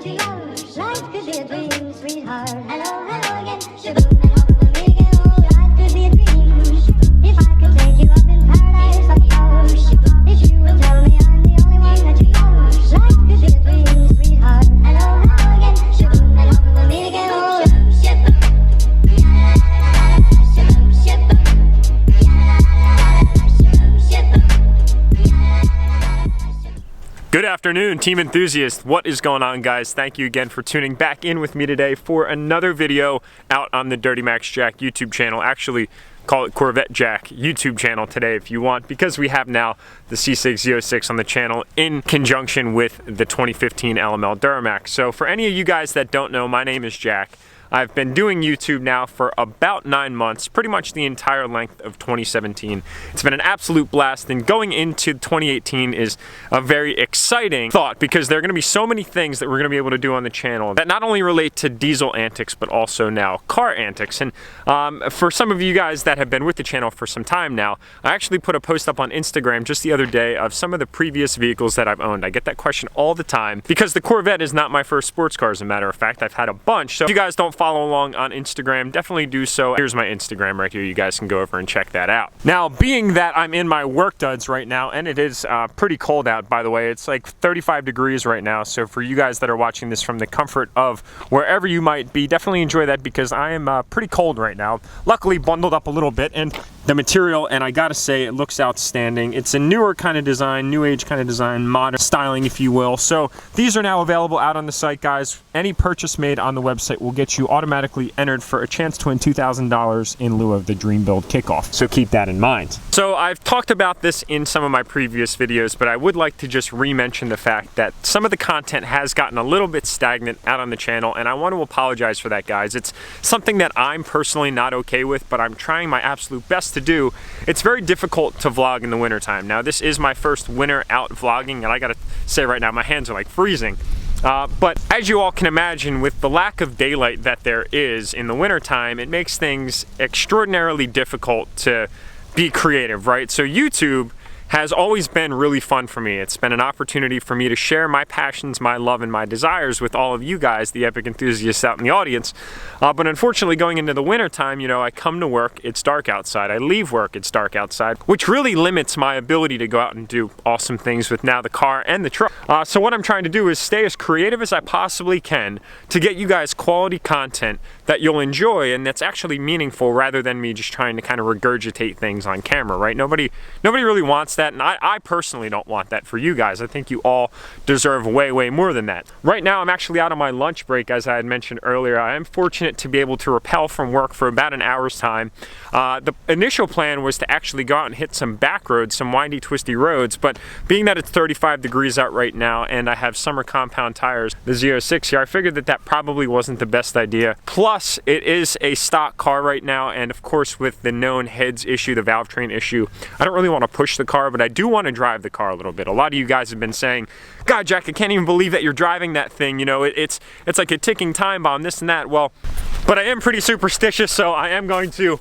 to yours. Life could be a dream, sweetheart. Hello, hello again. Shaboom, and hope we'll meet again. Oh, life could be a dream. If I could take you up in paradise of yours. If you will tell me I'm the only one that you yours. Life could be a dream, sweetheart. Hello, hello again. Shaboom, and hope we'll meet again. Oh, shaboom, shaboom, shaboom, shaboom, shaboom. Good afternoon, team enthusiasts. What is going on, guys? Thank you again for tuning back in with me today for another video out on the Dirty Max Jack YouTube channel. Actually, call it Corvette Jack YouTube channel today if you want, because we have now the C606 on the channel in conjunction with the 2015 LML Duramax. So for any of you guys that don't know, my name is Jack. I've been doing YouTube now for about 9 months, pretty much the entire length of 2017. It's been an absolute blast, and going into 2018 is a very exciting thought because there are going to be so many things that we're going to be able to do on the channel that not only relate to diesel antics, but also now car antics. And for some of you guys that have been with the channel for some time now, I actually put a post up on Instagram just the other day of some of the previous vehicles that I've owned. I get that question all the time because the Corvette is not my first sports car, as a matter of fact. I've had a bunch. So if you guys don't follow along on Instagram, definitely do so. Here's my Instagram right here. You guys can go over and check that out. Now, being that I'm in my work duds right now, and it is pretty cold out, by the way. It's like 35 degrees right now. So for you guys that are watching this from the comfort of wherever you might be, definitely enjoy that because I am pretty cold right now. Luckily bundled up a little bit, and the material, and I gotta say, it looks outstanding. It's a newer kind of design, new age kind of design, modern styling, if you will. So these are now available out on the site, guys. Any purchase made on the website will get you automatically entered for a chance to win $2,000 in lieu of the Dream Build kickoff. So keep that in mind. So I've talked about this in some of my previous videos, but I would like to just re-mention the fact that some of the content has gotten a little bit stagnant out on the channel, and I want to apologize for that, guys. It's something that I'm personally not okay with, but I'm trying my absolute best to do. It's very difficult to vlog in the wintertime. Now, this is my first winter out vlogging, and I gotta say right now, my hands are like freezing. But as you all can imagine, with the lack of daylight that there is in the wintertime, it makes things extraordinarily difficult to be creative, right? So YouTube has always been really fun for me. It's been an opportunity for me to share my passions, my love, and my desires with all of you guys, the epic enthusiasts out in the audience. But unfortunately, going into the winter time, you know, I come to work, it's dark outside. I leave work, it's dark outside, which really limits my ability to go out and do awesome things with now the car and the truck. So what I'm trying to do is stay as creative as I possibly can to get you guys quality content that you'll enjoy and that's actually meaningful, rather than me just trying to kind of regurgitate things on camera, right? Nobody really wants that, and I personally don't want that for you guys. I think you all deserve way more than that. Right now, I'm actually out on my lunch break, as I had mentioned earlier. I am fortunate to be able to rappel from work for about an hour's time. The initial plan was to actually go out and hit some back roads, some windy, twisty roads, but being that it's 35 degrees out right now and I have summer compound tires, the Z06 here, I figured that that probably wasn't the best idea. Plus, it is a stock car right now, and of course with the known heads issue, the valve train issue, I don't really want to push the car, but I do want to drive the car a little bit. A lot of you guys have been saying, God, Jack, I can't even believe that you're driving that thing. You know, it's like a ticking time bomb, this and that. Well, but I am pretty superstitious, so I am going to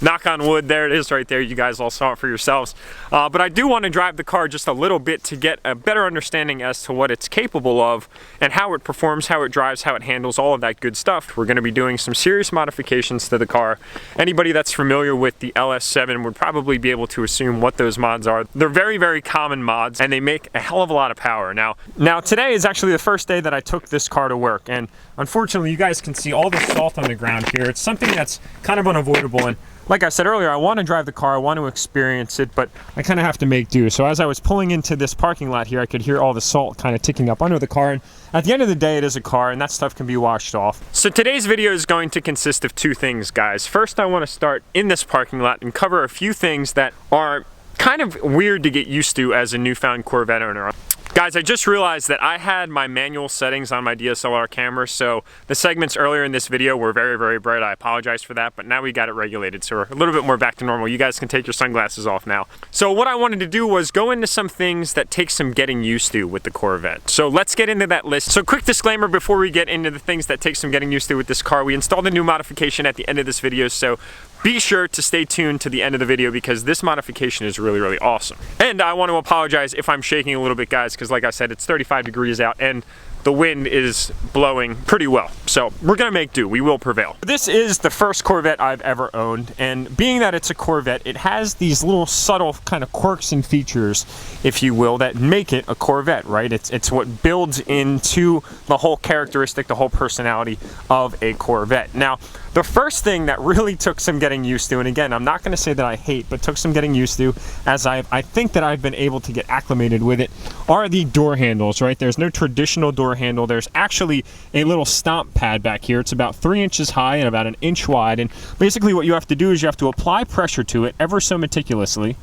knock on wood. There it is right there. You guys all saw it for yourselves. But I do want to drive the car just a little bit to get a better understanding as to what it's capable of and how it performs, how it drives, how it handles, all of that good stuff. We're going to be doing some serious modifications to the car. Anybody that's familiar with the LS7 would probably be able to assume what those mods are. They're very common mods, and they make a hell of a lot of power. Now today is actually the first day that I took this car to work, and unfortunately you guys can see all the salt on the ground here. It's something that's kind of unavoidable, and like I said earlier, I want to drive the car, I want to experience it, but I kind of have to make do. So as I was pulling into this parking lot here, I could hear all the salt kind of ticking up under the car, and at the end of the day, it is a car, and that stuff can be washed off. So today's video is going to consist of two things, guys. First, I want to start in this parking lot and cover a few things that are kind of weird to get used to as a newfound Corvette owner. Guys, I just realized that I had my manual settings on my DSLR camera, so the segments earlier in this video were very bright. I apologize for that, but now we got it regulated, so we're a little bit more back to normal. You guys can take your sunglasses off now. So what I wanted to do was go into some things that take some getting used to with the Corvette. So let's get into that list. So quick disclaimer before we get into the things that take some getting used to with this car. We installed a new modification at the end of this video, so be sure to stay tuned to the end of the video because this modification is really awesome. And I want to apologize if I'm shaking a little bit, guys, because like I said, it's 35 degrees out, and the wind is blowing pretty well. So we're gonna make do, we will prevail. This is the first Corvette I've ever owned, and being that it's a Corvette, it has these little subtle kind of quirks and features, if you will, that make it a Corvette, right? It's what builds into the whole characteristic, the whole personality of a Corvette. Now, the first thing that really took some getting used to, and again, I'm not gonna say that I hate, but took some getting used to, as I think that I've been able to get acclimated with it, are the door handles, right? There's no traditional door handle. There's actually a little stomp pad back here. It's about 3 inches high and about 1 inch wide, and basically what you have to do is you have to apply pressure to it ever so meticulously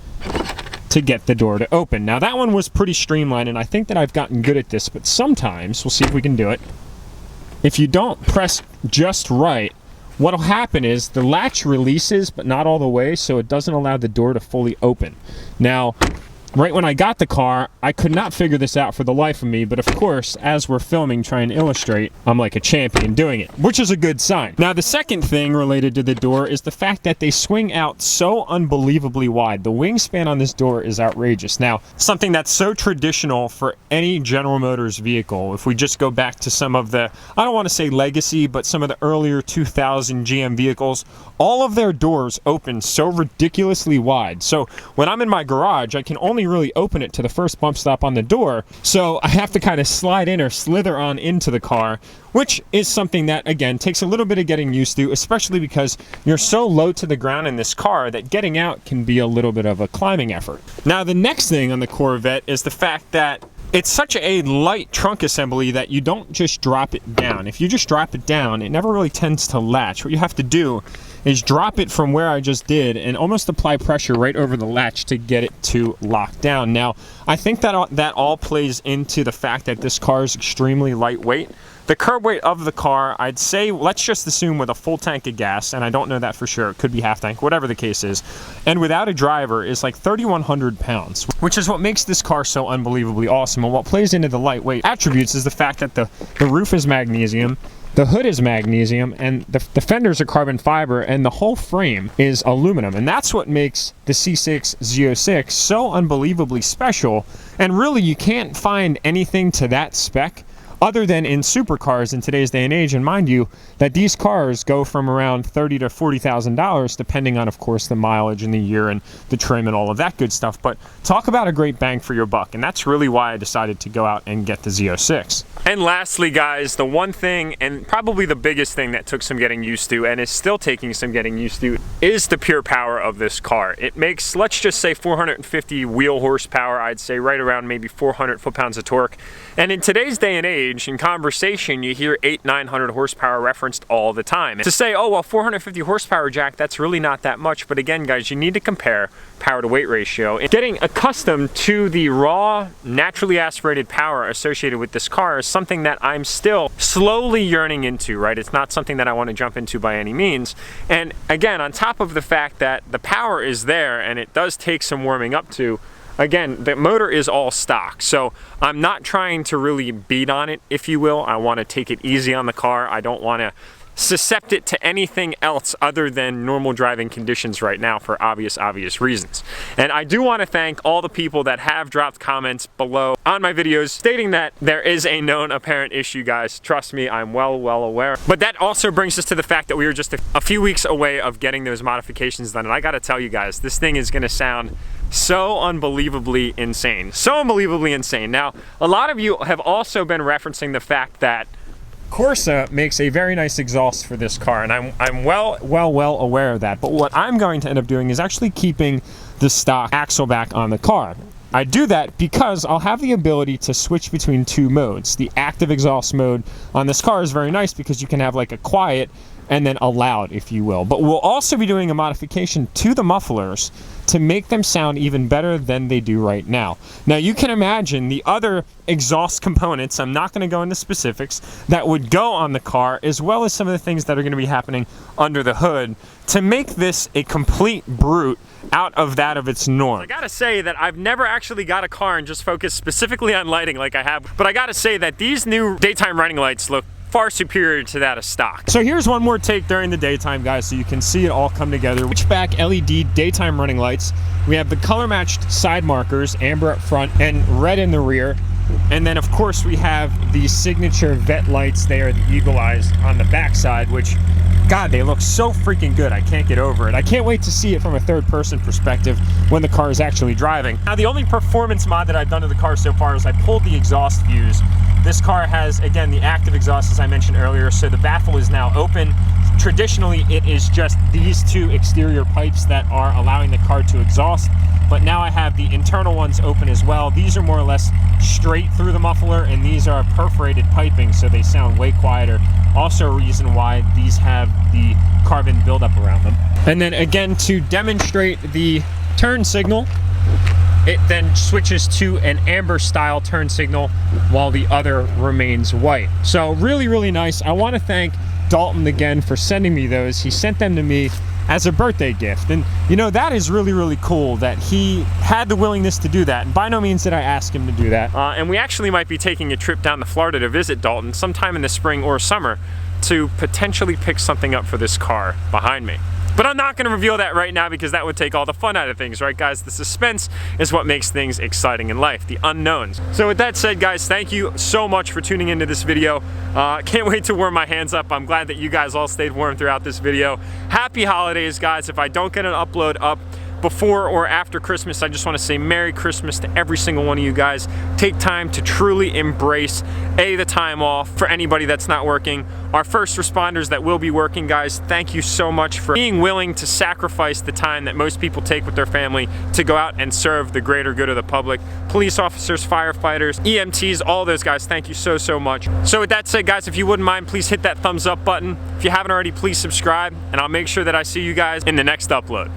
to get the door to open. Now that one was pretty streamlined, and I think that I've gotten good at this, but sometimes, we'll see if we can do it, if you don't press just right, what'll happen is the latch releases, but not all the way, so it doesn't allow the door to fully open. Now, right when I got the car, I could not figure this out for the life of me, but of course, as we're filming, trying to illustrate, I'm like a champion doing it, which is a good sign. Now, the second thing related to the door is the fact that they swing out so unbelievably wide. The wingspan on this door is outrageous. Now, something that's so traditional for any General Motors vehicle, if we just go back to some of the, I don't want to say legacy, but some of the earlier 2000 GM vehicles, all of their doors open so ridiculously wide. So when I'm in my garage, I can only really open it to the first bump stop on the door, so I have to kind of slide in or slither on into the car, which is something that, again, takes a little bit of getting used to, especially because you're so low to the ground in this car that getting out can be a little bit of a climbing effort. Now, the next thing on the Corvette is the fact that it's such a light trunk assembly that you don't just drop it down. If you just drop it down, it never really tends to latch. What you have to do is drop it from where I just did and almost apply pressure right over the latch to get it to lock down. Now, I think that all plays into the fact that this car is extremely lightweight. The curb weight of the car, I'd say, let's just assume with a full tank of gas, and I don't know that for sure, it could be half tank, whatever the case is, and without a driver is like 3,100 pounds, which is what makes this car so unbelievably awesome. And what plays into the lightweight attributes is the fact that the roof is magnesium, the hood is magnesium, and the fenders are carbon fiber, and the whole frame is aluminum. And that's what makes the C6 Z06 so unbelievably special. And really, you can't find anything to that spec other than in supercars in today's day and age. And mind you, that these cars go from around $30,000 to $40,000, depending on, of course, the mileage and the year and the trim and all of that good stuff. But talk about a great bang for your buck, and that's really why I decided to go out and get the Z06. And lastly, guys, the one thing, and probably the biggest thing that took some getting used to, and is still taking some getting used to, is the pure power of this car. It makes, let's just say, 450 wheel horsepower. I'd say right around maybe 400 foot-pounds of torque. And in today's day and age, in conversation, you hear 800-900 horsepower referenced all the time. And to say, oh, well, 450 horsepower, Jack, that's really not that much. But again, guys, you need to compare power to weight ratio. And getting accustomed to the raw, naturally aspirated power associated with this car is something that I'm still slowly yearning into, right? It's not something that I want to jump into by any means. And again, on top of the fact that the power is there and it does take some warming up to, again, the motor is all stock, so I'm not trying to really beat on it, if you will. I want to take it easy on the car. I don't want to suscept it to anything else other than normal driving conditions right now for obvious reasons. And I do want to thank all the people that have dropped comments below on my videos stating that there is a known apparent issue, guys. Trust me, I'm well aware. But that also brings us to the fact that we were just a few weeks away of getting those modifications done, and I gotta tell you guys, this thing is gonna sound so unbelievably insane. So unbelievably insane. Now, a lot of you have also been referencing the fact that Corsa makes a very nice exhaust for this car, and I'm well aware of that. But what I'm going to end up doing is actually keeping the stock axle back on the car. I do that because I'll have the ability to switch between two modes. The active exhaust mode on this car is very nice because you can have like a quiet and then a loud, if you will. But we'll also be doing a modification to the mufflers to make them sound even better than they do right now. Now, you can imagine the other exhaust components, I'm not going to go into specifics, that would go on the car, as well as some of the things that are going to be happening under the hood to make this a complete brute out of that of its norm. I gotta say that I've never actually got a car and just focused specifically on lighting like I have, but I gotta say that these new daytime running lights look far superior to that of stock. So here's one more take during the daytime, guys, so you can see it all come together. Switchback LED daytime running lights. We have the color matched side markers, amber up front and red in the rear. And then of course we have the signature vet lights. They are the eagle eyes on the backside, which, God, they look so freaking good. I can't get over it. I can't wait to see it from a third person perspective when the car is actually driving. Now, the only performance mod that I've done to the car so far is I pulled the exhaust fuse. This car has, again, the active exhaust as I mentioned earlier, so the baffle is now open. Traditionally, it is just these two exterior pipes that are allowing the car to exhaust, but now I have the internal ones open as well. These are more or less straight through the muffler, and these are perforated piping, so they sound way quieter. Also a reason why these have the carbon buildup around them. And then again, to demonstrate the turn signal, it then switches to an amber style turn signal while the other remains white. So really, really nice. I want to thank Dalton again for sending me those. He sent them to me as a birthday gift, and you know, that is really, really cool that he had the willingness to do that. And by no means did I ask him to do that. And we actually might be taking a trip down to Florida to visit Dalton sometime in the spring or summer to potentially pick something up for this car behind me. But I'm not going to reveal that right now because that would take all the fun out of things, right guys? The suspense is what makes things exciting in life, the unknowns. So with that said, guys, thank you so much for tuning into this video. Can't wait to warm my hands up. I'm glad that you guys all stayed warm throughout this video. Happy holidays, guys. If I don't get an upload up before or after Christmas, I just want to say Merry Christmas to every single one of you guys. Take time to truly embrace the time off. For anybody that's not working, our first responders that will be working, guys, thank you so much for being willing to sacrifice the time that most people take with their family to go out and serve the greater good of the public. Police officers, firefighters, EMTs, all those guys, thank you so, so much. So with that said, guys, if you wouldn't mind, please hit that thumbs up button. If you haven't already, please subscribe, and I'll make sure that I see you guys in the next upload.